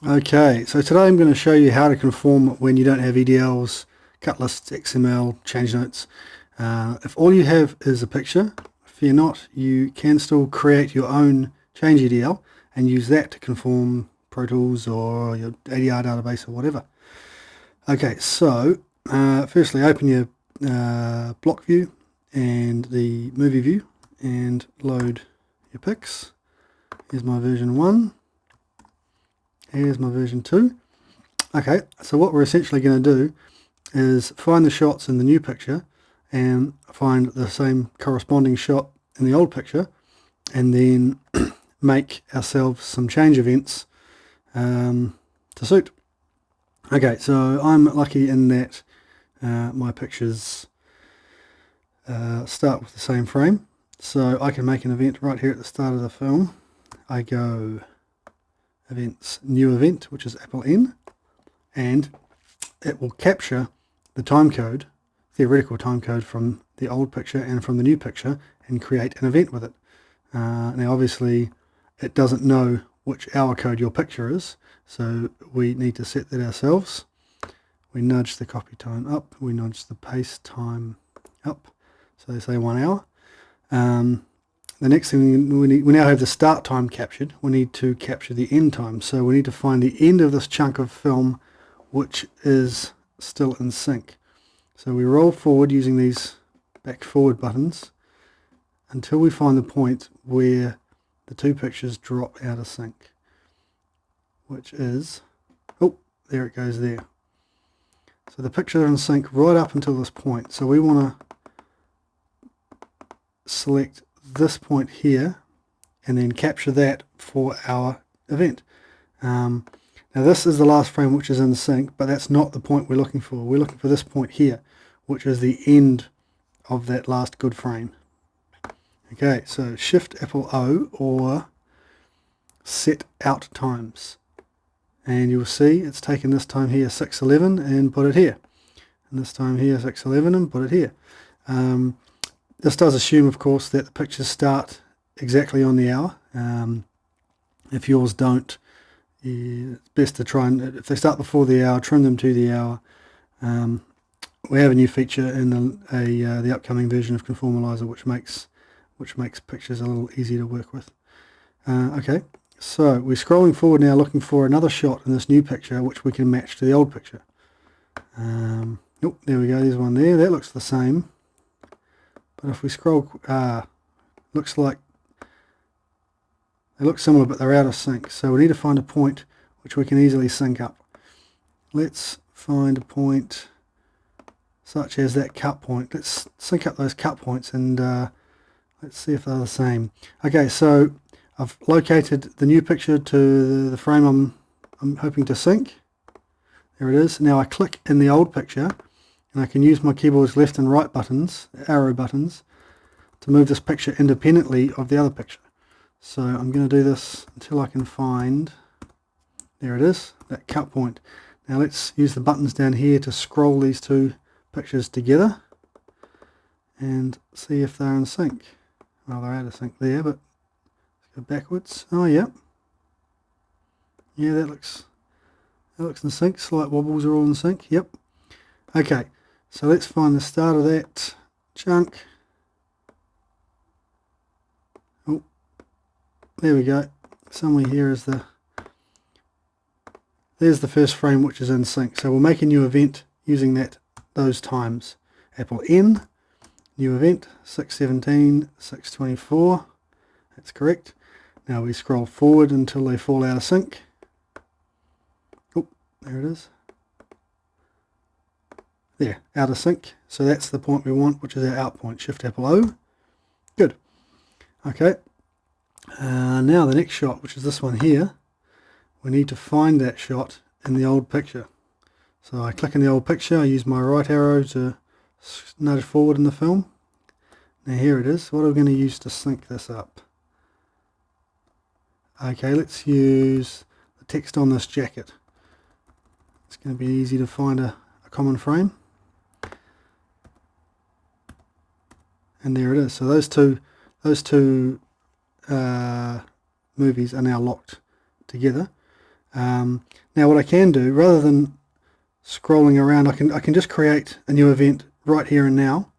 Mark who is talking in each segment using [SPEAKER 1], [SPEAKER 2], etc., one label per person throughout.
[SPEAKER 1] Okay, so today I'm going to show you how to conform when you don't have EDLs, cut lists, XML, change notes. If all you have is a picture, fear not, you can still create your own change EDL and use that to conform Pro Tools or your ADR database or whatever. Okay, so firstly open your block view and the movie view and load your pics. Here's my version 1. Here's my version 2. Okay, so what we're essentially going to do is find the shots in the new picture and find the same corresponding shot in the old picture, and then make ourselves some change events to suit. Okay, so I'm lucky in that my pictures start with the same frame, so I can make an event right here at the start of the film. I go events, new event, which is Apple N, and it will capture the timecode, theoretical timecode from the old picture and from the new picture, and create an event with it. Now obviously it doesn't know which hour code your picture is, so we need to set that ourselves. We nudge the copy time up, we nudge the paste time up, so they say 1 hour. The next thing we now have the start time captured. We need to capture the end time. So we need to find the end of this chunk of film which is still in sync. So we roll forward using these back forward buttons until we find the point where the two pictures drop out of sync, which is, oh, there it goes there. So the pictures are in sync right up until this point. So we want to select this point here and then capture that for our event. Now this is the last frame which is in sync, but that's not the point we're looking for. We're looking for this point here, which is the end of that last good frame. Okay, so Shift Apple O or set out times, and you'll see it's taken this time here 6:11 and put it here, and this time here 6:11 and put it here. This does assume, of course, that the pictures start exactly on the hour. If yours don't, it's best to try and, if they start before the hour, trim them to the hour. We have a new feature in the upcoming version of Conformalizer which makes pictures a little easier to work with. Okay, so we're scrolling forward now looking for another shot in this new picture which we can match to the old picture. Oh, there we go, there's one there. That looks the same. But if we scroll, looks like they look similar, but they're out of sync. So we need to find a point which we can easily sync up. Let's find a point such as that cut point. Let's sync up those cut points and let's see if they're the same. Okay, so I've located the new picture to the frame I'm hoping to sync. There it is. Now I click in the old picture, and I can use my keyboard's left and right buttons, arrow buttons, to move this picture independently of the other picture. So I'm going to do this until I can find, there it is, that cut point. Now let's use the buttons down here to scroll these two pictures together and see if they're in sync. Well, they're out of sync there, but let's go backwards. Oh, yeah. Yeah, that looks in sync. Slight wobbles are all in sync. Yep. Okay. So let's find the start of that chunk. Oh, there we go. Somewhere here is there's the first frame which is in sync. So we'll make a new event using those times. Apple N, new event, 6:17, 6:24. That's correct. Now we scroll forward until they fall out of sync. Oh, there it is. There, out of sync. So that's the point we want, which is our out point. Shift Apple O. Good. Okay. Now the next shot, which is this one here, we need to find that shot in the old picture. So I click in the old picture, I use my right arrow to nudge forward in the film. Now here it is. What are we going to use to sync this up? Okay, let's use the text on this jacket. It's going to be easy to find a common frame. And there it is. So those two movies are now locked together. Now what I can do, rather than scrolling around, I can just create a new event right here and now,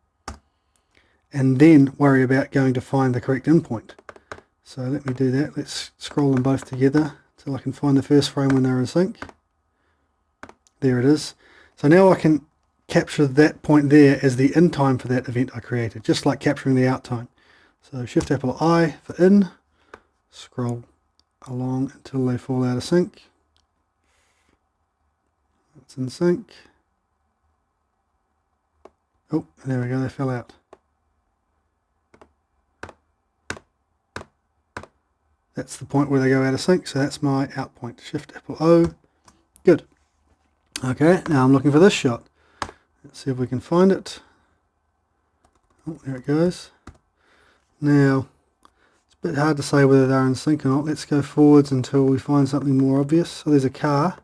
[SPEAKER 1] and then worry about going to find the correct endpoint. So let me do that. Let's scroll them both together till I can find the first frame when they're in sync. There it is. So now I can capture that point there as the in time for that event I created, just like capturing the out time. So Shift Apple I for in, scroll along until they fall out of sync. It's in sync. Oh, there we go, they fell out. That's the point where they go out of sync, so that's my out point. Shift Apple O. Good. Okay, now I'm looking for this shot. Let's see if we can find it. Oh, there it goes. Now, it's a bit hard to say whether they're in sync or not. Let's go forwards until we find something more obvious. So there's a car.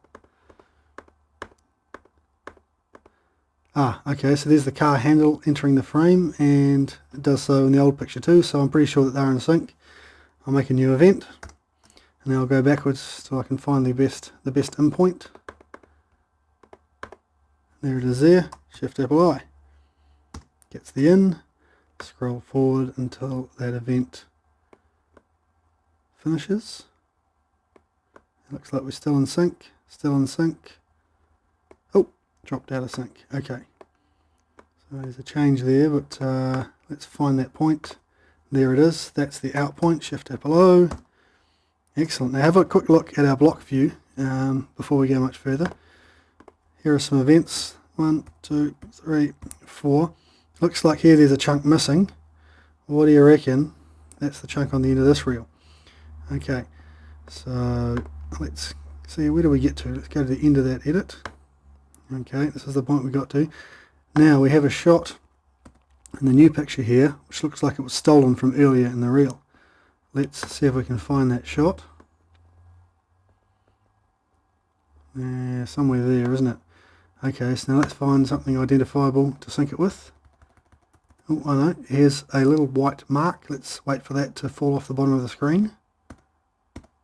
[SPEAKER 1] Ah, okay, so there's the car handle entering the frame, and it does so in the old picture too, so I'm pretty sure that they're in sync. I'll make a new event, and then I'll go backwards till I can find the best endpoint. There it is there, Shift Apple I. Gets the in, scroll forward until that event finishes. It looks like we're still in sync, Oh, dropped out of sync. Okay. So there's a change there, but let's find that point. There it is, that's the out point, Shift Apple O. Excellent. Now have a quick look at our block view before we go much further. Here are some events. 1, 2, 3, 4. Looks like here there's a chunk missing. What do you reckon? That's the chunk on the end of this reel. Okay, so let's see, where do we get to? Let's go to the end of that edit. Okay, this is the point we got to. Now we have a shot in the new picture here, which looks like it was stolen from earlier in the reel. Let's see if we can find that shot. Somewhere there, isn't it? Okay, so now let's find something identifiable to sync it with. Oh, I know, here's a little white mark. Let's wait for that to fall off the bottom of the screen.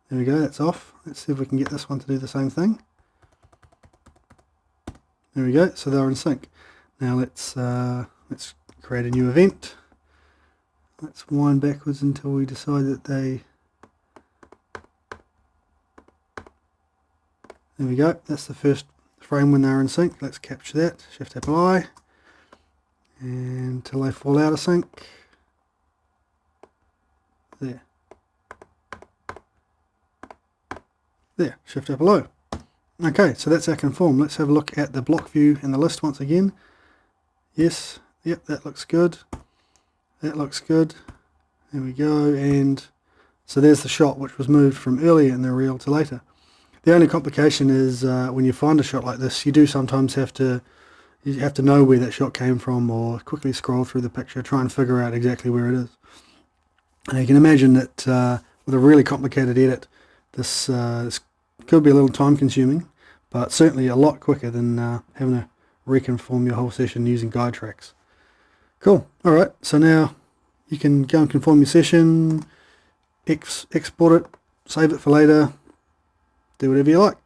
[SPEAKER 1] There we go, that's off. Let's see if we can get this one to do the same thing. There we go, so they're in sync. Now let's create a new event. Let's wind backwards until we decide that they... There we go, that's the first frame when they're in sync. Let's capture that, Shift Apple I, and until they fall out of sync. There. There, Shift Apple O. Okay, so that's our conform. Let's have a look at the block view and the list once again. Yes, yep, that looks good. That looks good. There we go, and so there's the shot which was moved from earlier in the reel to later. The only complication is when you find a shot like this, you do sometimes have to know where that shot came from, or quickly scroll through the picture, try and figure out exactly where it is. And you can imagine that with a really complicated edit, this could be a little time consuming, but certainly a lot quicker than having to reconform your whole session using guide tracks. Cool. Alright, so now you can go and conform your session, export it, save it for later, do whatever you like.